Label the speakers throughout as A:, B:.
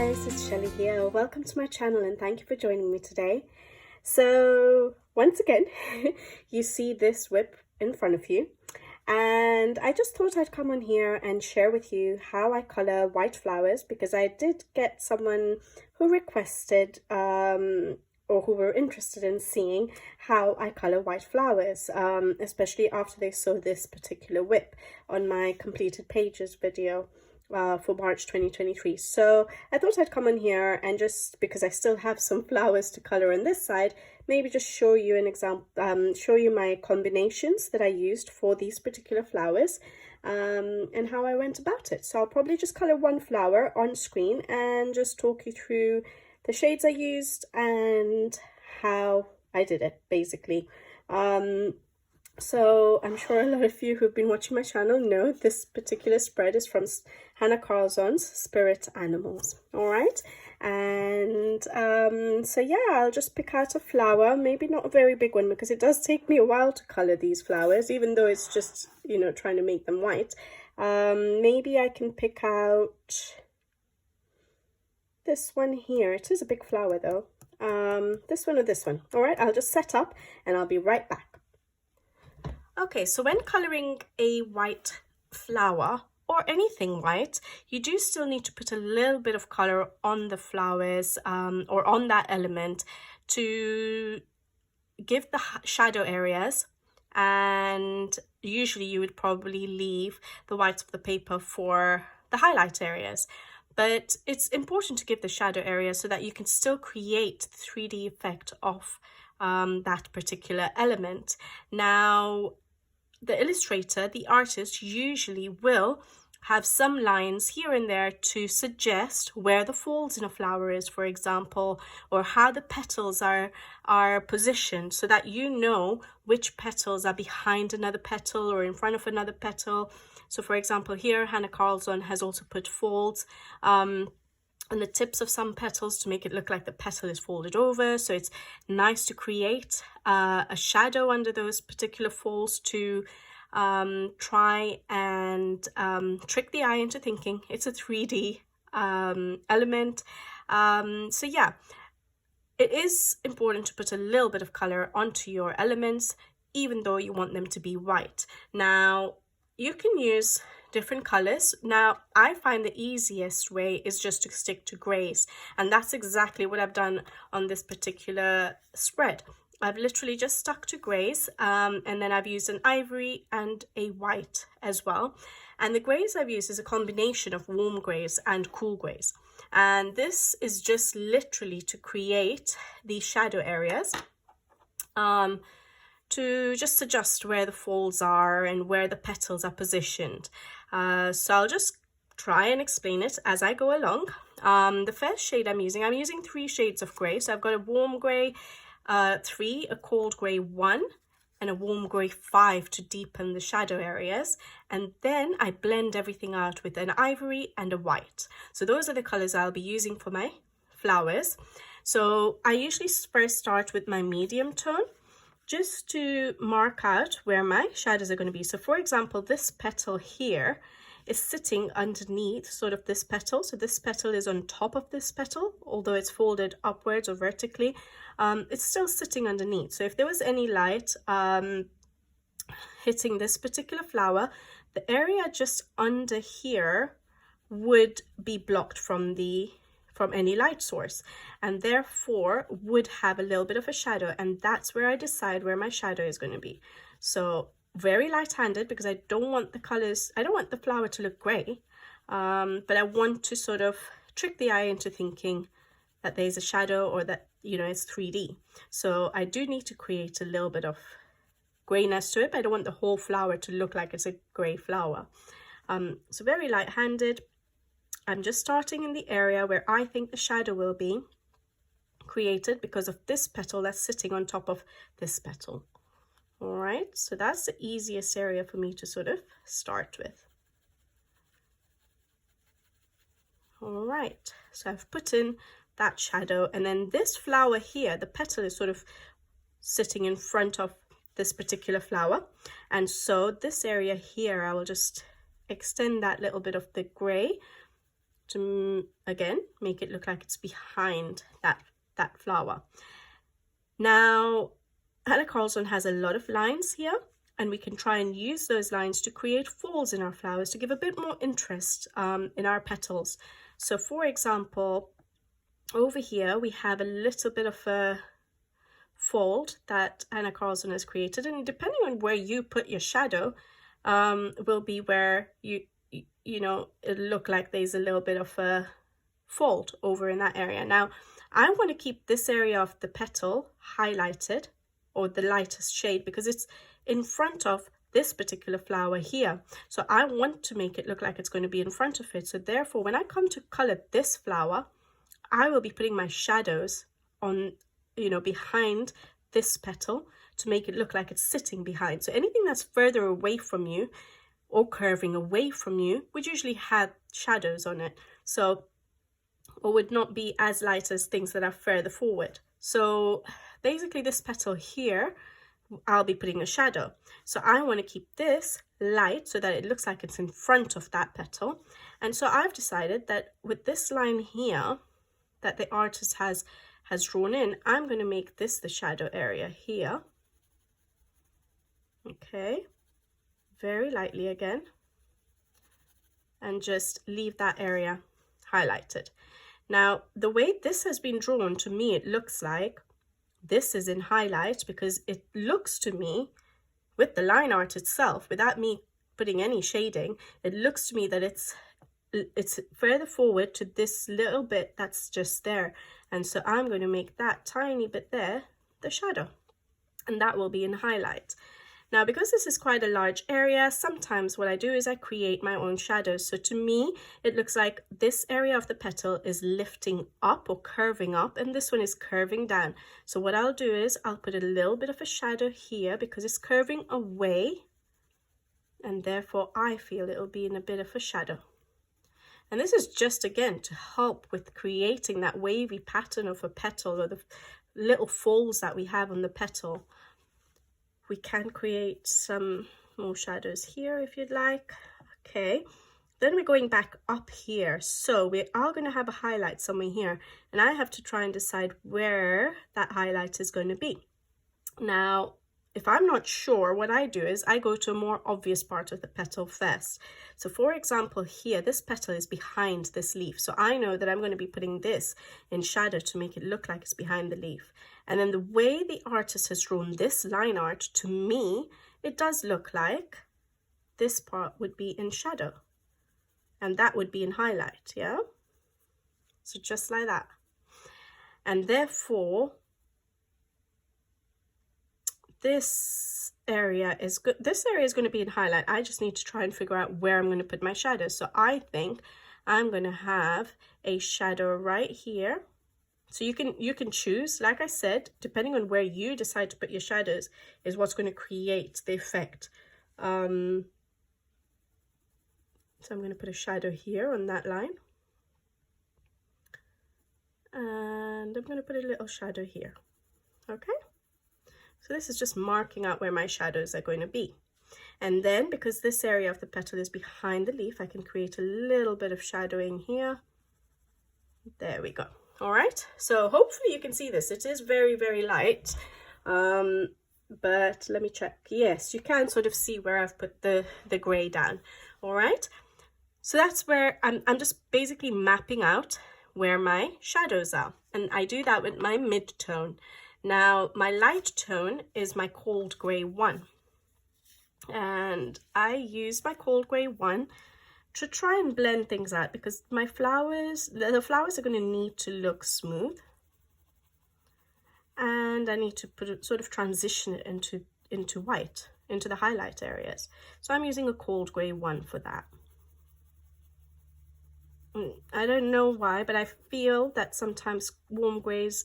A: guys, it's Shelly here. Welcome to my channel and thank you for joining me today. So once again, you see this whip in front of you, and I just thought I'd come on here and share with you how I color white flowers, because I did get someone who requested or who were interested in seeing how I color white flowers, especially after they saw this particular whip on my completed pages video for March 2023. So I thought I'd come on here and, just because I still have some flowers to color on this side, maybe just show you an example, show you my combinations that I used for these particular flowers, and how I went about it. So I'll probably just color one flower on screen and just talk you through the shades I used and how I did it, basically. So I'm sure a lot of you who've been watching my channel know this particular spread is from Hannah Carlzon's Spirit Animals. All right, and so yeah, I'll just pick out a flower, maybe not a very big one, because it does take me a while to color these flowers, even though it's just, you know, trying to make them white. Maybe I can pick out this one here. It is a big flower though. This one or this one. All right, I'll just set up and I'll be right back. Okay, so when coloring a white flower or anything white, you do still need to put a little bit of color on the flowers or on that element to give the shadow areas, and usually you would probably leave the whites of the paper for the highlight areas. But it's important to give the shadow areas so that you can still create the 3D effect of that particular element. Now, the illustrator, the artist, usually will have some lines here and there to suggest where the folds in a flower is, for example, or how the petals are positioned, so that you know which petals are behind another petal or in front of another petal. So for example, here Hannah Carlzon has also put folds on the tips of some petals to make it look like the petal is folded over. So it's nice to create a shadow under those particular folds to try and trick the eye into thinking it's a 3D element. So yeah, it is important to put a little bit of color onto your elements, even though you want them to be white. Now, you can use different colors. Now, I find the easiest way is just to stick to grays, and that's exactly what I've done on this particular spread. I've literally just stuck to grays, and then I've used an ivory and a white as well. And the grays I've used is a combination of warm grays and cool grays, and this is just literally to create the shadow areas, to just adjust where the folds are and where the petals are positioned. So I'll just try and explain it as I go along. The first shade I'm using 3 shades of grey. So I've got a warm grey 3, a cold grey 1, and a warm grey 5 to deepen the shadow areas. And then I blend everything out with an ivory and a white. So those are the colours I'll be using for my flowers. So I usually first start with my medium tone, just to mark out where my shadows are going to be. So for example, this petal here is sitting underneath sort of this petal. So this petal is on top of this petal, although it's folded upwards or vertically, it's still sitting underneath. So if there was any light hitting this particular flower, the area just under here would be blocked from any light source, and therefore would have a little bit of a shadow, and that's where I decide where my shadow is going to be. So very light-handed, because I don't want the flower to look grey, but I want to sort of trick the eye into thinking that there's a shadow, or that, you know, it's 3D. So I do need to create a little bit of greyness to it, but I don't want the whole flower to look like it's a grey flower. So very light-handed. I'm just starting in the area where I think the shadow will be created because of this petal that's sitting on top of this petal. All right, so that's the easiest area for me to sort of start with. All right, so I've put in that shadow, and then this flower here, the petal is sort of sitting in front of this particular flower. And so this area here, I will just extend that little bit of the grey to, again, make it look like it's behind that flower. Now, Anna Karlsson has a lot of lines here, and we can try and use those lines to create folds in our flowers to give a bit more interest in our petals. So for example, over here we have a little bit of a fold that Anna Karlsson has created, and depending on where you put your shadow will be where you know, it'll look like there's a little bit of a fold over in that area. Now I want to keep this area of the petal highlighted, or the lightest shade, because it's in front of this particular flower here. So I want to make it look like it's going to be in front of it. So therefore, when I come to color this flower, I will be putting my shadows on, you know, behind this petal to make it look like it's sitting behind. So anything that's further away from you or curving away from you would usually have shadows on it. So, or would not be as light as things that are further forward. So basically this petal here, I'll be putting a shadow. So I want to keep this light so that it looks like it's in front of that petal. And so I've decided that with this line here that the artist has drawn in, I'm going to make this the shadow area here. Okay, very lightly again, and just leave that area highlighted. Now, the way this has been drawn, to me, it looks like this is in highlight, because it looks to me, with the line art itself, without me putting any shading, it looks to me that it's further forward to this little bit that's just there. And so I'm going to make that tiny bit there the shadow, and that will be in highlight. Now, because this is quite a large area, sometimes what I do is I create my own shadows. So to me, it looks like this area of the petal is lifting up or curving up, and this one is curving down. So what I'll do is I'll put a little bit of a shadow here because it's curving away, and therefore I feel it'll be in a bit of a shadow. And this is just, again, to help with creating that wavy pattern of a petal, or the little folds that we have on the petal. We can create some more shadows here if you'd like. Okay, then we're going back up here. So we are going to have a highlight somewhere here, and I have to try and decide where that highlight is going to be. Now, if I'm not sure, what I do is I go to a more obvious part of the petal first. So for example, here, this petal is behind this leaf. So I know that I'm going to be putting this in shadow to make it look like it's behind the leaf. And then the way the artist has drawn this line art, to me, it does look like this part would be in shadow, and that would be in highlight, yeah? So just like that. And therefore, this area is good. This area is going to be in highlight. I just need to try and figure out where I'm going to put my shadows. So I think I'm going to have a shadow right here. So you can choose, like I said, depending on where you decide to put your shadows is what's going to create the effect. So I'm going to put a shadow here on that line. And I'm going to put a little shadow here. Okay. So this is just marking out where my shadows are going to be. And then, because this area of the petal is behind the leaf, I can create a little bit of shadowing here. There we go. All right, so hopefully you can see this. It is very, very light, but let me check. Yes, you can sort of see where I've put the gray down. All right, so that's where I'm just basically mapping out where my shadows are, and I do that with my mid-tone. Now, my light tone is my cold gray 1, and I use my cold gray 1 to try and blend things out, because my flowers, the flowers are going to need to look smooth, and I need to put it, sort of transition it into white, into the highlight areas. So I'm using a cold gray 1 for that. I don't know why, but I feel that sometimes warm grays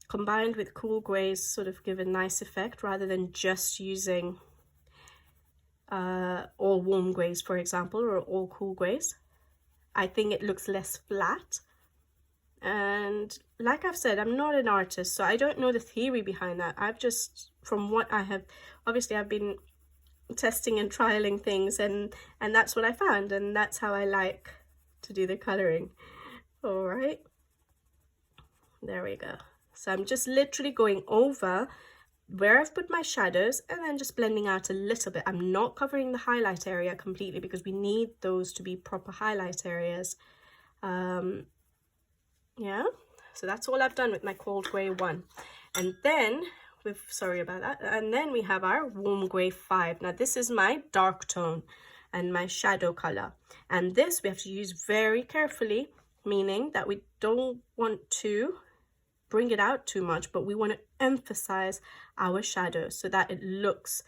A: combined with cool grays sort of give a nice effect, rather than just using all warm grays, for example, or all cool grays. I think it looks less flat. And like I've said, I'm not an artist, so I don't know the theory behind that. I've just, from what I have, obviously I've been testing and trialing things, and that's what I found, and that's how I like to do the coloring. All right, there we go. So I'm just literally going over where I've put my shadows and then just blending out a little bit. I'm not covering the highlight area completely because we need those to be proper highlight areas. Yeah, so that's all I've done with my cold grey 1. And then sorry about that, and then we have our warm grey 5. Now this is my dark tone and my shadow color, and this we have to use very carefully, meaning that we don't want to bring it out too much, but we want to emphasize our shadows so that it looks,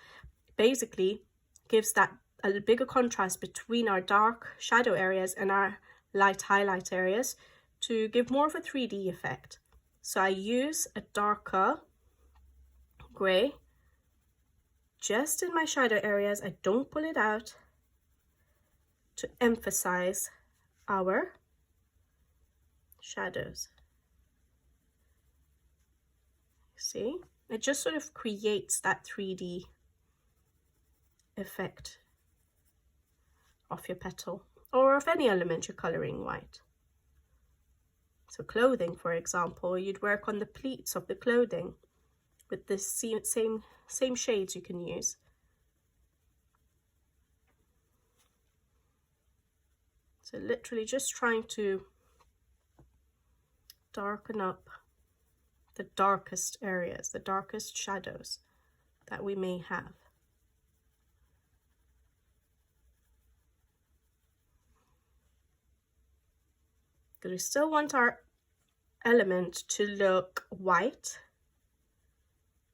A: basically gives that a bigger contrast between our dark shadow areas and our light highlight areas to give more of a 3D effect. So I use a darker grey just in my shadow areas. I don't pull it out to emphasize our shadows. See, it just sort of creates that 3D effect of your petal or of any element you're coloring white. So clothing, for example, you'd work on the pleats of the clothing with the same shades you can use. So literally just trying to darken up the darkest areas, the darkest shadows that we may have. Because we still want our element to look white.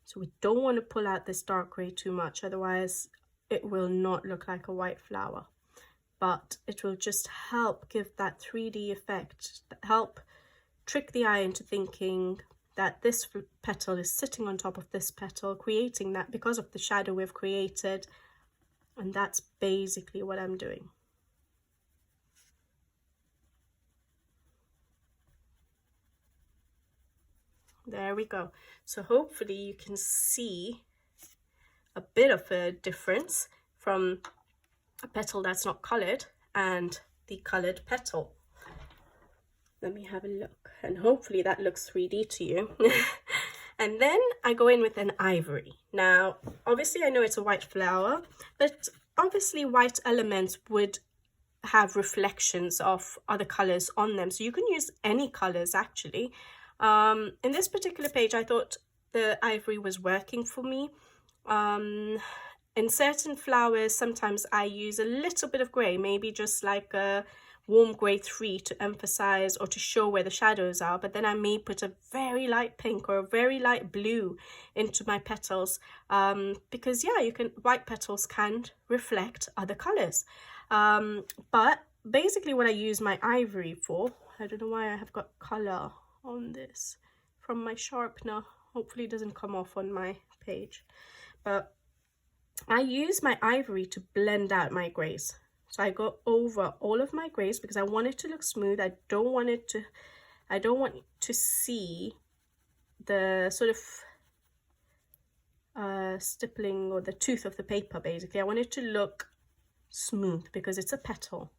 A: So we don't want to pull out this dark grey too much, otherwise it will not look like a white flower. But it will just help give that 3D effect, help trick the eye into thinking that this petal is sitting on top of this petal, creating that because of the shadow we've created. And that's basically what I'm doing. There we go. So hopefully you can see a bit of a difference from a petal that's not colored and the colored petal. Let me have a look, and hopefully that looks 3D to you. And then I go in with an ivory. Now, obviously I know it's a white flower, but obviously white elements would have reflections of other colors on them. So you can use any colors actually. In this particular page, I thought the ivory was working for me. In certain flowers, sometimes I use a little bit of grey, maybe just like a warm grey 3 to emphasize or to show where the shadows are, but then I may put a very light pink or a very light blue into my petals, because yeah, white petals can reflect other colors. But basically what I use my ivory for, I don't know why I have got color on this from my sharpener, hopefully it doesn't come off on my page, but I use my ivory to blend out my greys. So I go over all of my greys because I want it to look smooth. I don't want to see the sort of stippling or the tooth of the paper. Basically I want it to look smooth because it's a petal.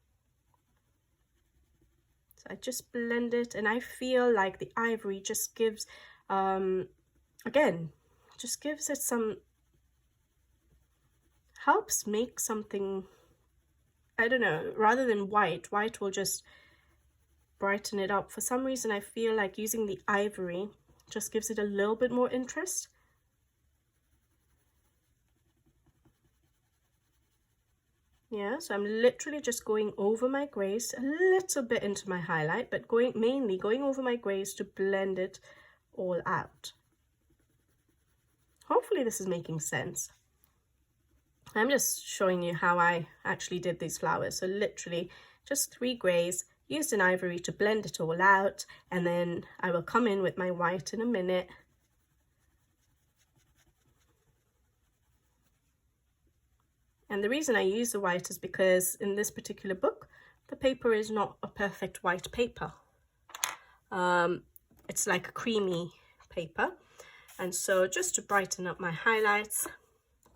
A: So I just blend it, and I feel like the ivory just gives again, just gives it some, helps make something, I don't know, rather than white will just brighten it up. For some reason I feel like using the ivory just gives it a little bit more interest. Yeah, so I'm literally just going over my greys, a little bit into my highlight, but mainly going over my greys to blend it all out. Hopefully this is making sense. I'm just showing you how I actually did these flowers. So literally just 3 greys, used an ivory to blend it all out, and then I will come in with my white in a minute. And the reason I use the white is because in this particular book, the paper is not a perfect white paper. It's like a creamy paper. And so just to brighten up my highlights,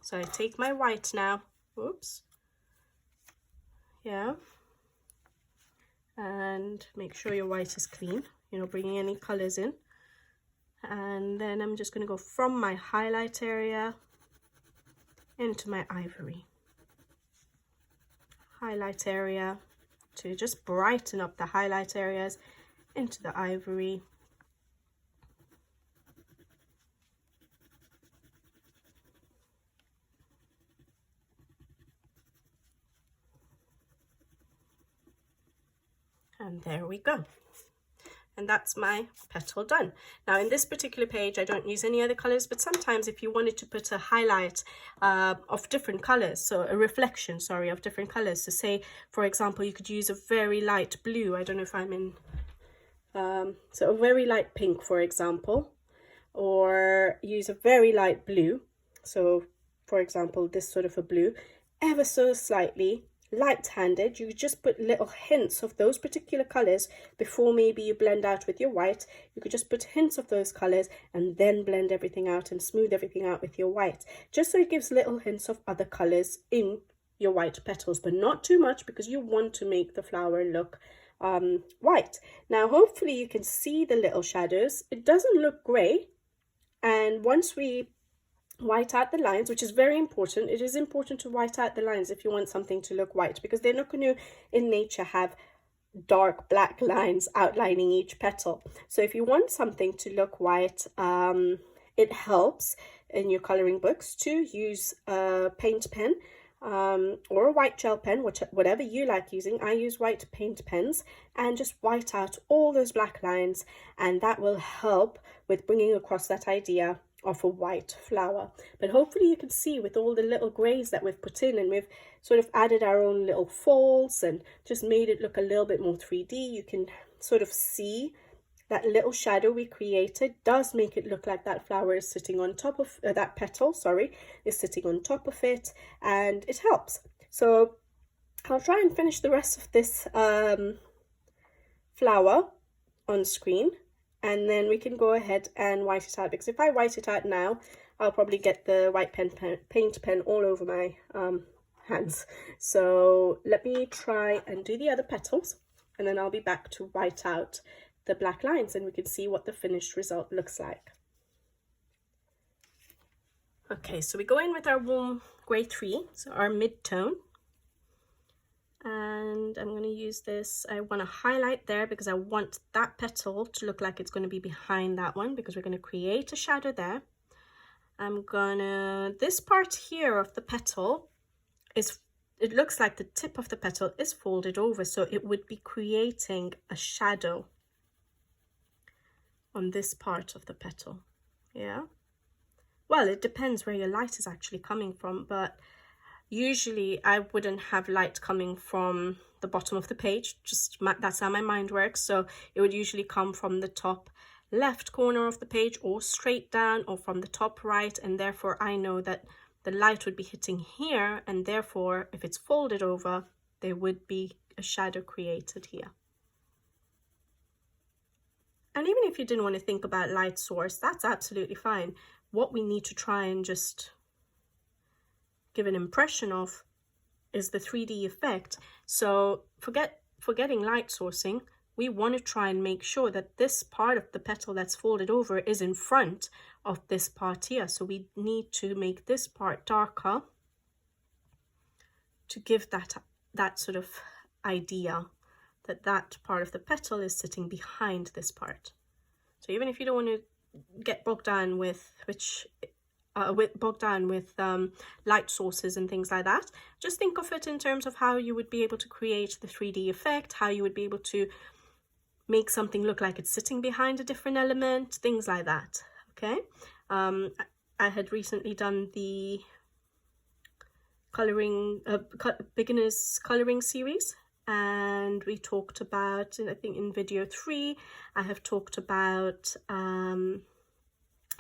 A: so I take my white now, oops, yeah, and make sure your white is clean, you're not bringing any colors in. And then I'm just going to go from my highlight area into my ivory. Highlight area to just brighten up the highlight areas, into the ivory. And there we go. And that's my petal done. Now in this particular page, I don't use any other colors, but sometimes if you wanted to put a highlight of different colors, so a reflection, sorry, of different colors. So say, for example, you could use a very light blue. I don't know if I'm in, so a very light pink, for example, or use a very light blue. So for example, this sort of a blue, ever so slightly light-handed, you just put little hints of those particular colors before maybe you blend out with your white. You could just put hints of those colors and then blend everything out and smooth everything out with your white, just so it gives little hints of other colors in your white petals, but not too much, because you want to make the flower look white. Now hopefully you can see the little shadows. It doesn't look gray, and once we white out the lines, which is very important, it is important to white out the lines if you want something to look white, because they're not going to in nature have dark black lines outlining each petal. So if you want something to look white, it helps in your coloring books to use a paint pen or a white gel pen, whatever you like using. I use white paint pens, and just white out all those black lines, and that will help with bringing across that idea of a white flower. But hopefully you can see with all the little grays that we've put in, and we've sort of added our own little folds and just made it look a little bit more 3D. You can sort of see that little shadow we created does make it look like that flower is sitting on top of that petal, sorry, is sitting on top of it, and it helps. So I'll try and finish the rest of this flower on screen, and then we can go ahead and white it out, because if I white it out now, I'll probably get the white paint pen all over my hands. So let me try and do the other petals, and then I'll be back to white out the black lines, and we can see what the finished result looks like. Okay, so we go in with our warm grey 3, so our mid-tone. And I'm going to use this, I want to highlight there because I want that petal to look like it's going to be behind that one, because we're going to create a shadow there. I'm gonna, this part here of the petal is, it looks like the tip of the petal is folded over, so it would be creating a shadow on this part of the petal. Yeah, well, it depends where your light is actually coming from, but usually I wouldn't have light coming from the bottom of the page, just that's how my mind works. So it would usually come from the top left corner of the page, or straight down, or from the top right, and therefore I know that the light would be hitting here, and therefore if it's folded over, there would be a shadow created here. And even if you didn't want to think about light source, that's absolutely fine. What we need to try and just give an impression of is the 3D effect. So forgetting light sourcing, we want to try and make sure that this part of the petal that's folded over is in front of this part here. So we need to make this part darker to give that sort of idea that that part of the petal is sitting behind this part. So even if you don't want to get bogged down with light sources and things like that, just think of it in terms of how you would be able to create the 3D effect, how you would be able to make something look like it's sitting behind a different element, things like that. Okay, I had recently done the coloring beginners coloring series, and we talked about, I think in video 3, I have talked about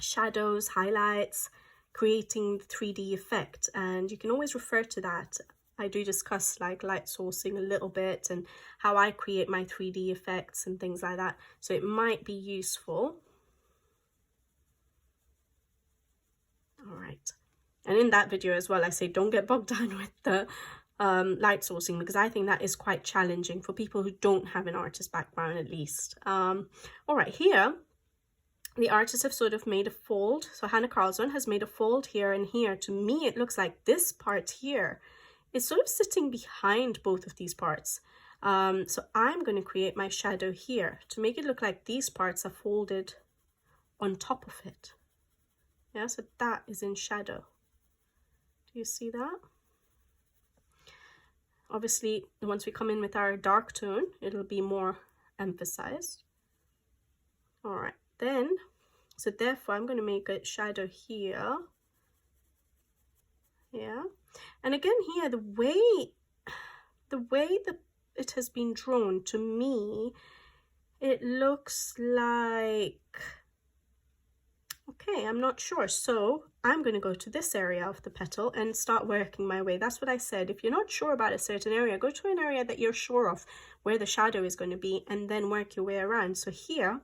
A: shadows, highlights, creating the 3D effect, and you can always refer to that. I do discuss like light sourcing a little bit and how I create my 3D effects and things like that, so it might be useful. All right, and in that video as well, I say don't get bogged down with the light sourcing, because I think that is quite challenging for people who don't have an artist background at least. All right, here the artists have sort of made a fold. So Hannah Carlson has made a fold here and here. To me, it looks like this part here is sort of sitting behind both of these parts. So I'm going to create my shadow here to make it look like these parts are folded on top of it. Yeah, so that is in shadow. Do you see that? Obviously, once we come in with our dark tone, it'll be more emphasized. All right, then, so therefore I'm going to make a shadow here. Yeah, and again here, the way it has been drawn, to me, it looks like, okay, I'm not sure. So I'm going to go to this area of the petal and start working my way. That's what I said. If you're not sure about a certain area, go to an area that you're sure of where the shadow is going to be and then work your way around. So here,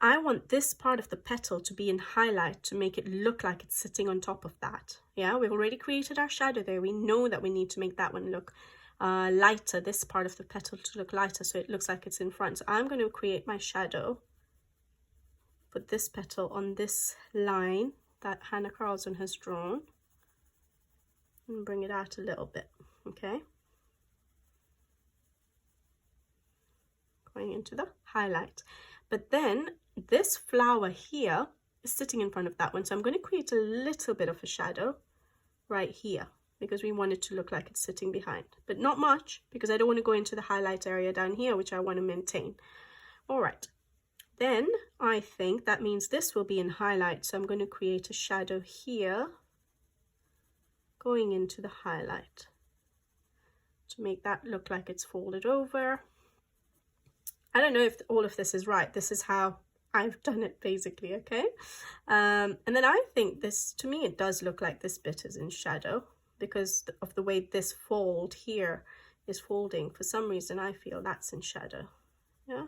A: I want this part of the petal to be in highlight to make it look like it's sitting on top of that. Yeah, we've already created our shadow there. We know that we need to make that one look lighter, this part of the petal to look lighter so it looks like it's in front. So I'm going to create my shadow, put this petal on this line that Hannah Carlson has drawn and bring it out a little bit, okay? Going into the highlight. But then this flower here is sitting in front of that one. So I'm going to create a little bit of a shadow right here because we want it to look like it's sitting behind, but not much because I don't want to go into the highlight area down here, which I want to maintain. All right. Then I think that means this will be in highlight. So I'm going to create a shadow here going into the highlight to make that look like it's folded over. I don't know if all of this is right. This is how I've done it basically, okay? And then I think this, to me, it does look like this bit is in shadow because of the way this fold here is folding. For some reason, I feel that's in shadow, yeah?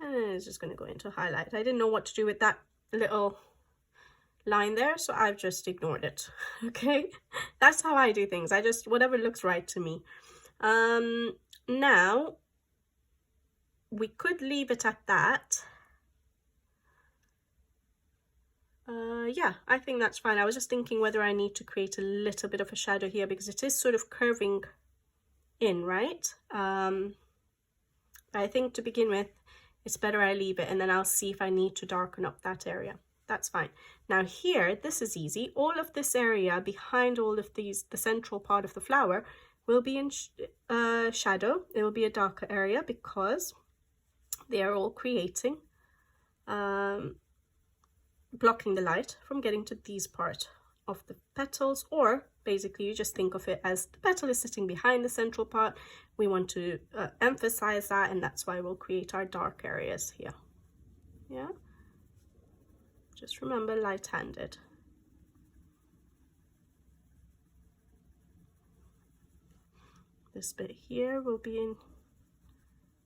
A: And then it's just going to go into highlight. I didn't know what to do with that little line there, so I've just ignored it, okay? That's how I do things. I just, whatever looks right to me. Now, we could leave it at that. Yeah, I think that's fine. I was just thinking whether I need to create a little bit of a shadow here because it is sort of curving in, right? But I think to begin with, it's better I leave it and then I'll see if I need to darken up that area. That's fine. Now here, this is easy. All of this area behind all of these, the central part of the flower, will be in shadow. It will be a darker area because they are all creating, blocking the light from getting to these part of the petals, or basically you just think of it as the petal is sitting behind the central part. We want to emphasize that, and that's why we'll create our dark areas here. Yeah, just remember light-handed. This bit here will be in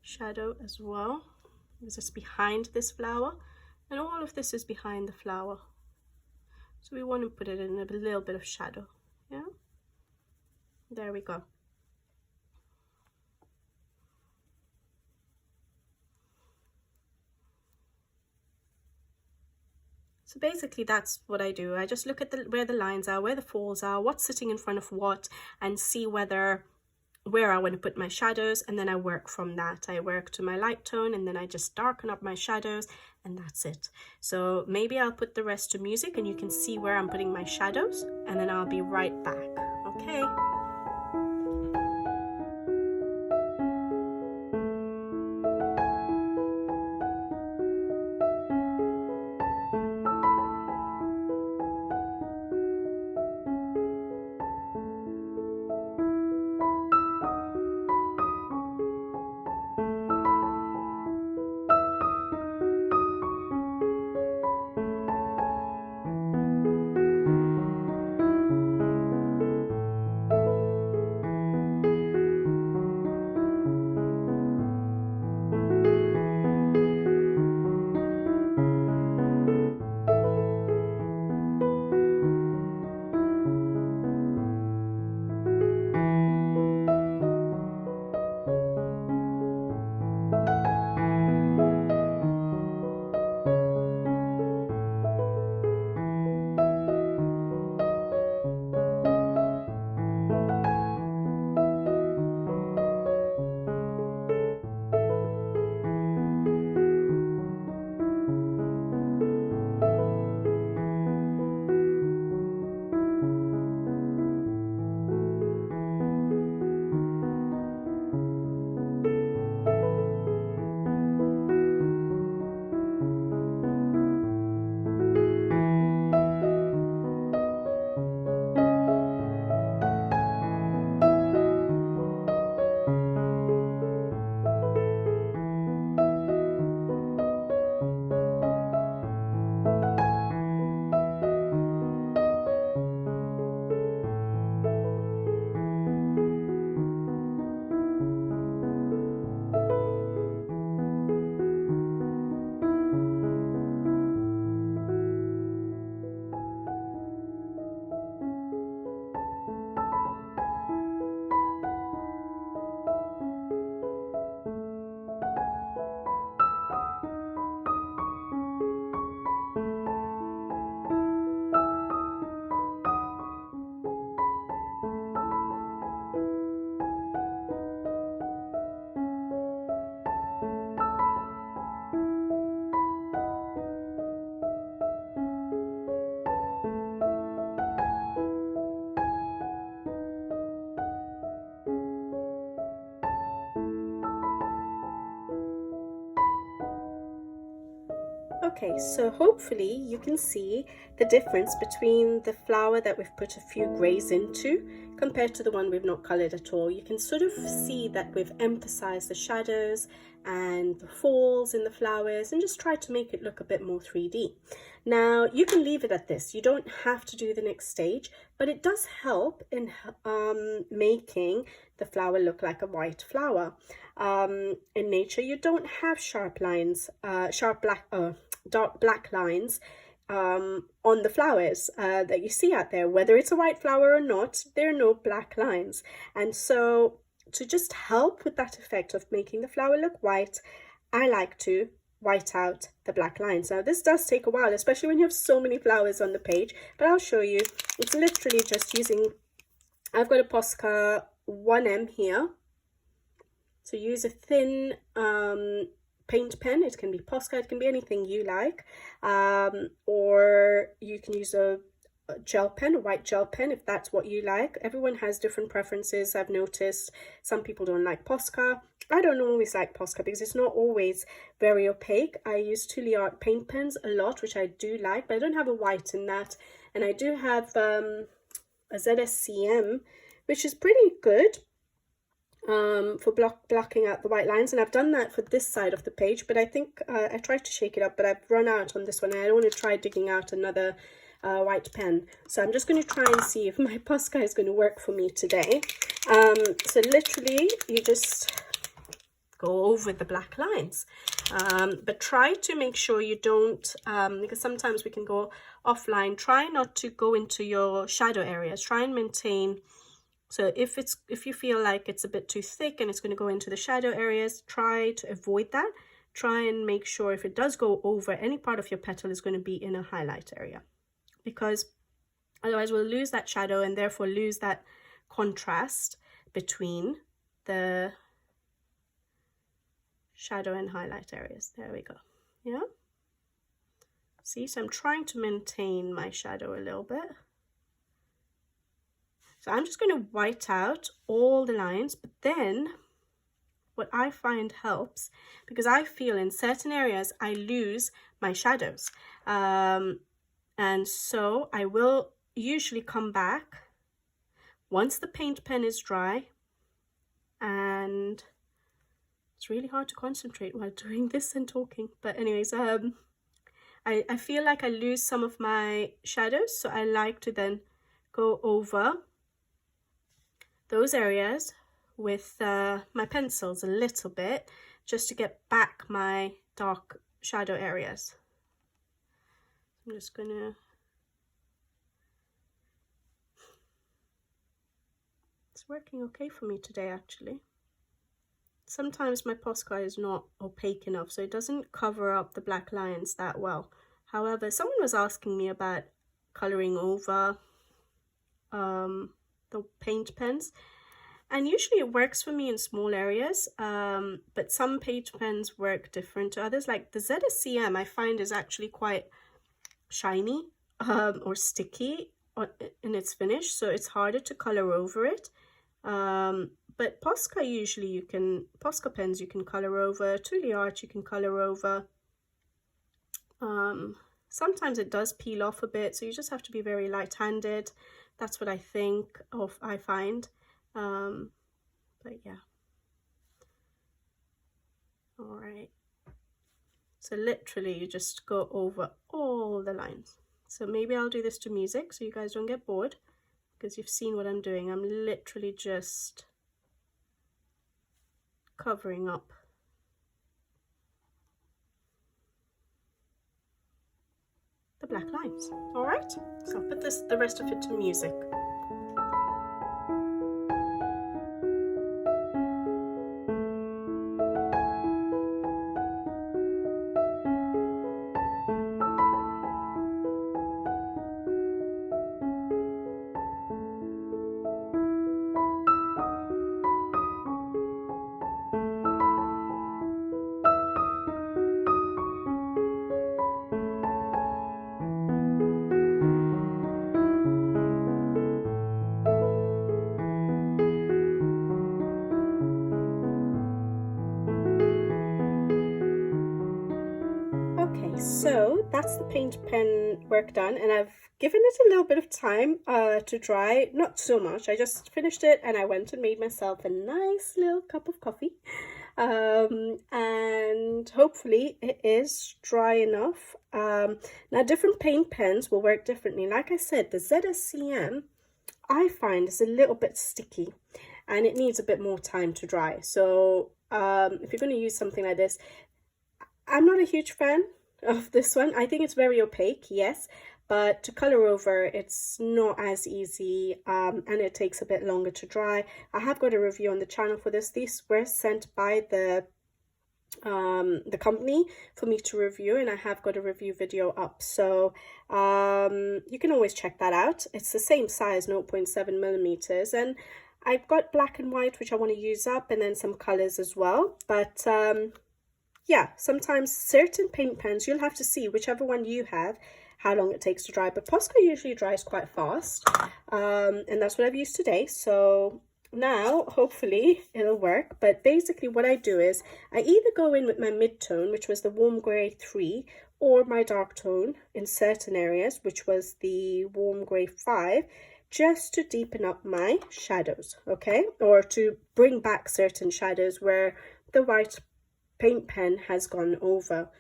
A: shadow as well because it's behind this flower, and all of this is behind the flower, so we want to put it in a little bit of shadow. Yeah, there we go. So basically that's what I do. I just look at where the lines are, where the folds are, what's sitting in front of what, and see where I want to put my shadows, and then I work from that. I work to my light tone and then I just darken up my shadows, and that's it. So maybe I'll put the rest to music and you can see where I'm putting my shadows, and then I'll be right back, okay? Okay, so hopefully you can see the difference between the flower that we've put a few grays into compared to the one we've not colored at all. You can sort of see that we've emphasized the shadows and the falls in the flowers and just try to make it look a bit more 3D. Now you can leave it at this. You don't have to do the next stage, but it does help in making the flower look like a white flower. In nature, you don't have sharp lines, dark black lines on the flowers that you see out there. Whether it's a white flower or not, there are no black lines. And so to just help with that effect of making the flower look white, I like to white out the black lines. Now this does take a while, especially when you have so many flowers on the page, but I'll show you. It's literally just using, I've got a Posca 1M here. So use a thin paint pen. It can be Posca, it can be anything you like, or you can use a gel pen, a white gel pen, if that's what you like. Everyone has different preferences. I've noticed some people don't like Posca. I don't always like Posca because it's not always very opaque. I use Tule Art paint pens a lot, which I do like, but I don't have a white in that. And I do have a ZSCM, which is pretty good for blocking out the white lines, and I've done that for this side of the page, but I think I tried to shake it up, but I've run out on this one. I don't want to try digging out another white pen, so I'm just going to try and see if my Posca is going to work for me today. So literally you just go over the black lines, but try to make sure you don't, because sometimes we can go offline, try not to go into your shadow areas. Try and maintain. So if you feel like it's a bit too thick and it's going to go into the shadow areas, try to avoid that. Try and make sure if it does go over any part of your petal, is going to be in a highlight area, because otherwise we'll lose that shadow and therefore lose that contrast between the shadow and highlight areas. There we go. Yeah. See, so I'm trying to maintain my shadow a little bit. So I'm just going to white out all the lines, but then what I find helps, because I feel in certain areas I lose my shadows. And so I will usually come back once the paint pen is dry, and it's really hard to concentrate while doing this and talking. But anyways, I feel like I lose some of my shadows, so I like to then go over those areas with my pencils a little bit, just to get back my dark shadow areas. I'm just gonna, it's working okay for me today actually. Sometimes my Posca is not opaque enough, so it doesn't cover up the black lines that well. However, someone was asking me about coloring over the paint pens, and usually it works for me in small areas, but some paint pens work different to others. Like the ZSCM I find is actually quite shiny or sticky in its finish, so it's harder to color over it. But Posca, usually Posca pens you can color over, Tule Art you can color over. Sometimes it does peel off a bit, so you just have to be very light-handed. That's what I think of, I find. But yeah. All right. So literally you just go over all the lines. So maybe I'll do this to music so you guys don't get bored, because you've seen what I'm doing. I'm literally just covering up the black lines. All right, so I'll put the rest of it to music. So that's the paint pen work done, and I've given it a little bit of time to dry, not so much. I just finished it and I went and made myself a nice little cup of coffee, and hopefully it is dry enough. Now different paint pens will work differently. Like I said, the ZSCM I find is a little bit sticky and it needs a bit more time to dry. So if you're going to use something like this, I'm not a huge fan of this one. I think it's very opaque, yes, but to color over it's not as easy, and it takes a bit longer to dry. I have got a review on the channel for this. These were sent by the company for me to review, and I have got a review video up, so you can always check that out. It's the same size, 0.7 millimeters, and I've got black and white which I want to use up, and then some colors as well. But yeah, sometimes certain paint pens you'll have to see whichever one you have how long it takes to dry, but Posca usually dries quite fast, and that's what I've used today. So now hopefully it'll work. But basically what I do is I either go in with my mid-tone, which was the warm grey 3, or my dark tone in certain areas, which was the warm grey 5, just to deepen up my shadows, okay, or to bring back certain shadows where the white paint pen has gone over.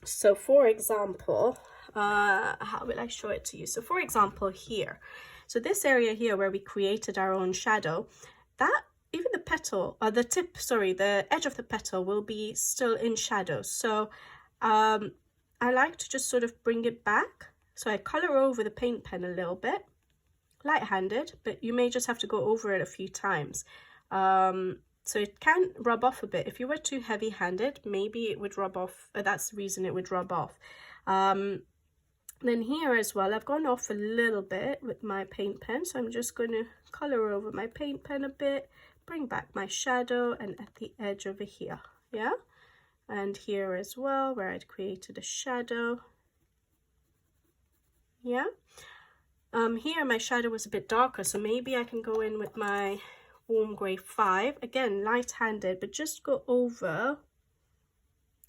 A: So for example, how will I show it to you? So for example here, so this area here where we created our own shadow, that even the petal, or the tip, sorry, the edge of the petal will be still in shadow. So I like to just sort of bring it back. So I color over the paint pen a little bit, light-handed, but you may just have to go over it a few times. So it can rub off a bit. If you were too heavy-handed, maybe it would rub off. That's the reason it would rub off. Then here as well, I've gone off a little bit with my paint pen. So I'm just going to color over my paint pen a bit, bring back my shadow, and at the edge over here, yeah? And here as well, where I'd created a shadow, yeah? Here my shadow was a bit darker, so maybe I can go in with my warm grey 5, again light-handed, but just go over,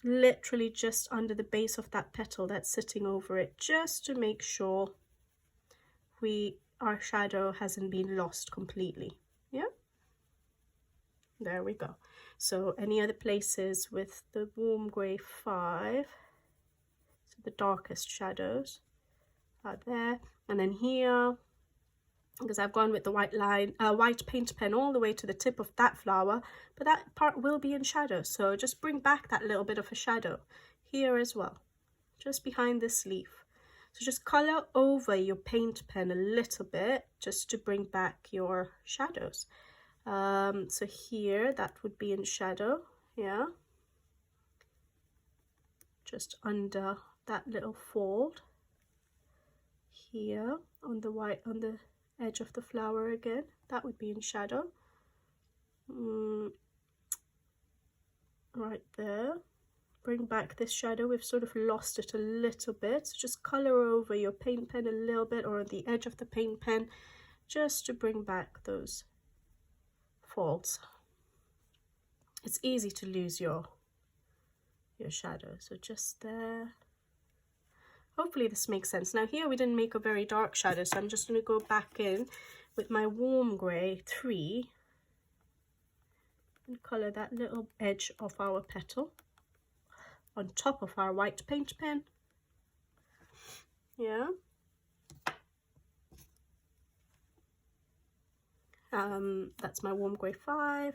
A: literally just under the base of that petal that's sitting over it, just to make sure our shadow hasn't been lost completely, yeah? There we go. So any other places with the warm grey 5, so the darkest shadows are there, and then here, because I've gone with the white paint pen all the way to the tip of that flower, but that part will be in shadow. So just bring back that little bit of a shadow here as well, just behind this leaf. So just color over your paint pen a little bit, just to bring back your shadows. So here, that would be in shadow, yeah, just under that little fold. Here on the white, on the edge of the flower again, that would be in shadow, right there. Bring back this shadow. We've sort of lost it a little bit, so just color over your paint pen a little bit, or on the edge of the paint pen, just to bring back those folds. It's easy to lose your shadow, so just there. Hopefully this makes sense. Now here we didn't make a very dark shadow, so I'm just going to go back in with my warm grey 3 and colour that little edge of our petal on top of our white paint pen. Yeah. That's my warm grey 5.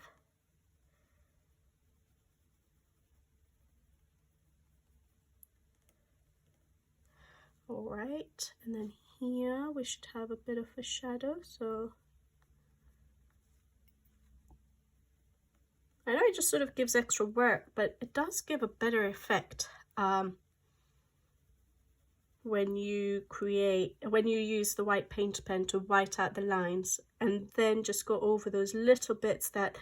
A: All right, and then here we should have a bit of a shadow. So I know it just sort of gives extra work, but it does give a better effect when you use the white paint pen to white out the lines, and then just go over those little bits that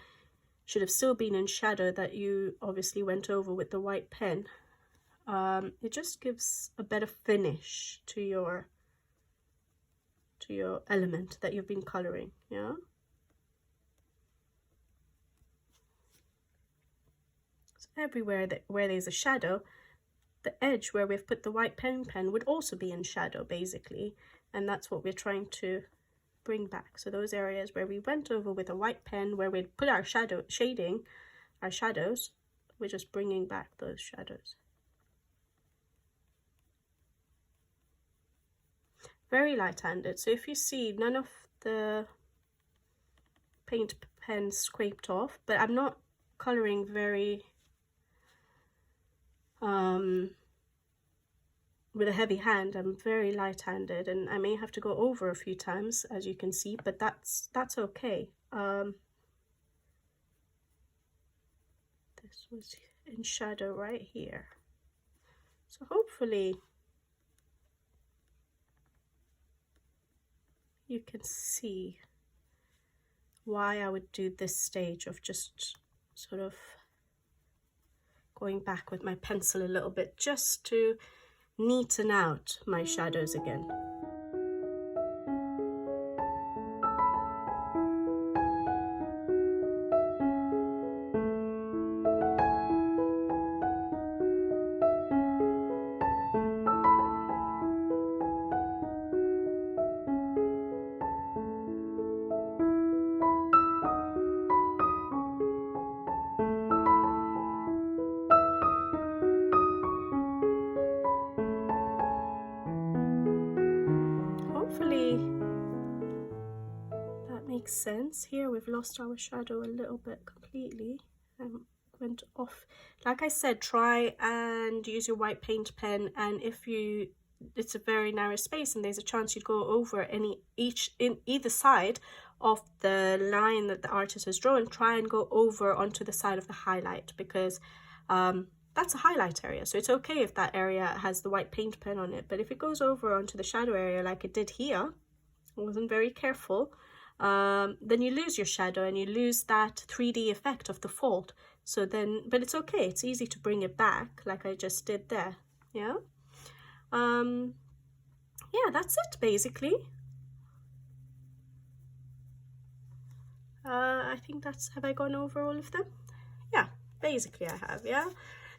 A: should have still been in shadow that you obviously went over with the white pen. It just gives a better finish to your element that you've been coloring, yeah? So everywhere where there's a shadow, the edge where we've put the white pen would also be in shadow basically, and that's what we're trying to bring back. So those areas where we went over with a white pen, where we'd put our shadows, we're just bringing back those shadows. Very light-handed, so if you see none of the paint pen scraped off, but I'm not coloring very with a heavy hand. I'm very light-handed, and I may have to go over a few times, as you can see, but that's okay. This was in shadow right here, so hopefully you can see why I would do this stage of just sort of going back with my pencil a little bit, just to neaten out my shadows again. Hopefully that makes sense. Here we've lost our shadow a little bit completely. Went off. Like I said, try and use your white paint pen, and if it's a very narrow space and there's a chance you'd go over in either side of the line that the artist has drawn, try and go over onto the side of the highlight, because that's a highlight area, so it's okay if that area has the white paint pen on it. But if it goes over onto the shadow area like it did here, I wasn't very careful, then you lose your shadow and you lose that 3D effect of the fold. So then, but it's okay, it's easy to bring it back like I just did there. Yeah, yeah, that's it basically. I think have I gone over all of them? Yeah, basically I have. Yeah,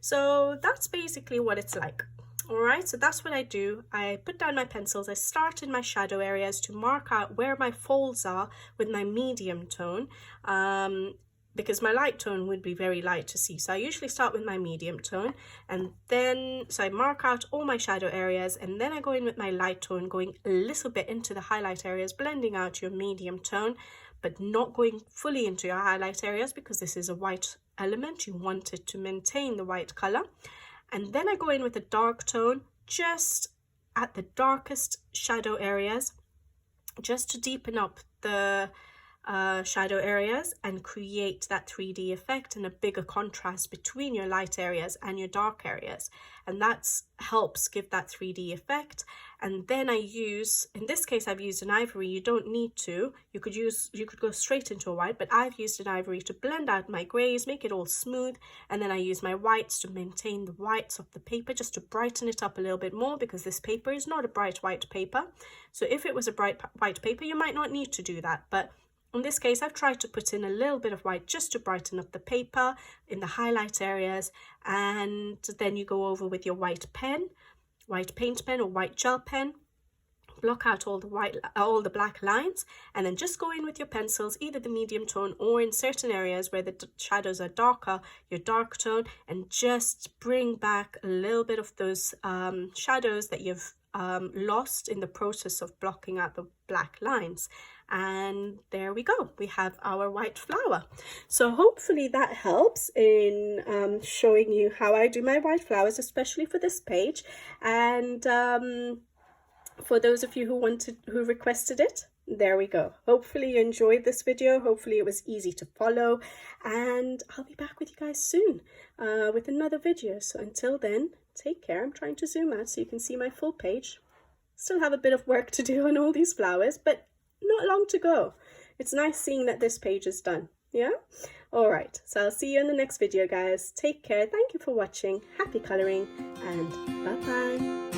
A: so that's basically what it's like. All right, so that's what I do. I put down my pencils, I start in my shadow areas to mark out where my folds are with my medium tone, because my light tone would be very light to see. So I usually start with my medium tone, and then so I mark out all my shadow areas, and then I go in with my light tone, going a little bit into the highlight areas, blending out your medium tone, but not going fully into your highlight areas, because this is a white element. You want it to maintain the white color. And then I go in with a dark tone just at the darkest shadow areas, just to deepen up the shadow areas and create that 3D effect and a bigger contrast between your light areas and your dark areas. And that helps give that 3D effect. And then I use, in this case I've used an ivory. You don't need to, you could go straight into a white, but I've used an ivory to blend out my grays, make it all smooth, and then I use my whites to maintain the whites of the paper, just to brighten it up a little bit more, because this paper is not a bright white paper. So if it was a bright white paper, you might not need to do that, but in this case, I've tried to put in a little bit of white just to brighten up the paper in the highlight areas, and then you go over with your white pen, white paint pen or white gel pen, block out all the black lines, and then just go in with your pencils, either the medium tone or in certain areas where the shadows are darker, your dark tone, and just bring back a little bit of those shadows that you've lost in the process of blocking out the black lines. And there we go, we have our white flower. So hopefully that helps in showing you how I do my white flowers, especially for this page. And for those of you who requested it, there we go. Hopefully you enjoyed this video. Hopefully it was easy to follow, and I'll be back with you guys soon with another video. So until then, take care. I'm trying to zoom out so you can see my full page. Still have a bit of work to do on all these flowers, but not long to go. It's nice seeing that this page is done. Yeah, all right, so I'll see you in the next video, guys. Take care. Thank you for watching. Happy coloring, and bye bye.